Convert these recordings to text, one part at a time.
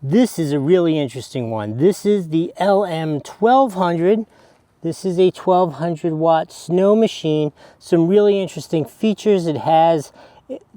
This is a really interesting one. This is the LM1200. This is a 1200 watt snow machine. Some really interesting features. It has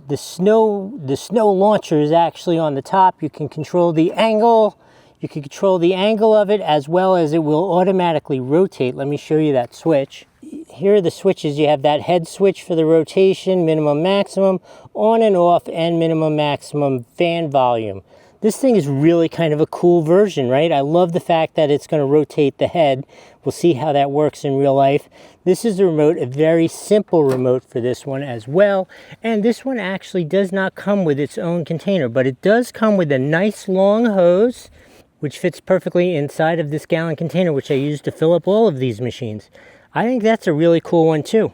the snow launcher is actually on the top. You can control the angle. You can control the angle of it, as well as it will automatically rotate. Let me show you that switch. Here are the switches. You have that head switch for the rotation, minimum, maximum, on and off, and minimum, maximum fan volume. This thing is really kind of a cool version, right? I love the fact that it's going to rotate the head. We'll see how that works in real life. This is the remote, a very simple remote for this one as well. And this one actually does not come with its own container, but it does come with a nice long hose, which fits perfectly inside of this gallon container, which I use to fill up all of these machines. I think that's a really cool one too.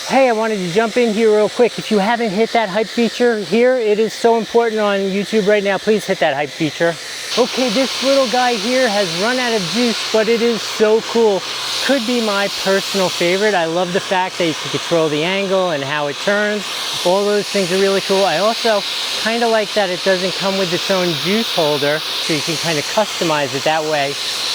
Hey, I wanted to jump in here real quick. If you haven't hit that hype feature here, it is so important on YouTube right now. Please hit that hype feature. Okay, this little guy here has run out of juice, but it is so cool. Could be my personal favorite. I love the fact that you can control the angle and how it turns. All those things are really cool. I also kind of like that it doesn't come with its own juice holder, so you can kind of customize it that way.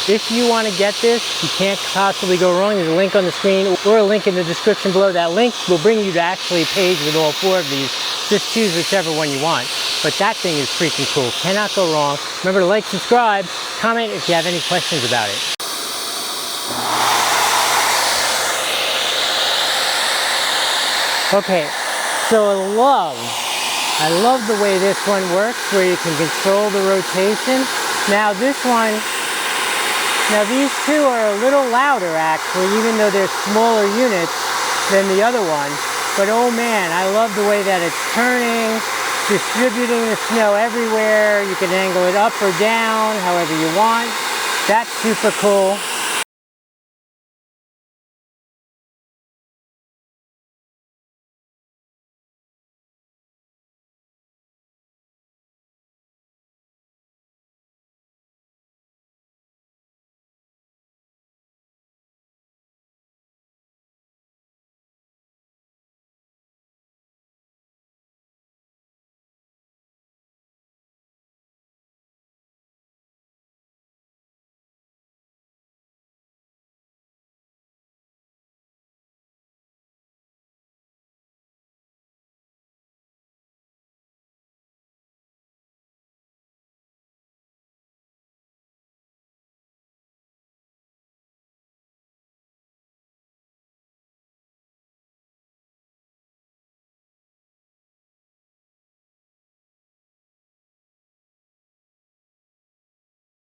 If you want to get this, you can't possibly go wrong. There's a link on the screen or a link in the description below. That link will bring you to actually a page with all four of these. Just choose whichever one you want. But that thing is freaking cool. Cannot go wrong. Remember to like, subscribe, comment if you have any questions about it. Okay, so I love the way this one works, where you can control the rotation. Now this one, these two are a little louder actually, even though they're smaller units than the other one. But oh man, I love the way that it's turning, distributing the snow everywhere. You can angle it up or down, however you want. That's super cool.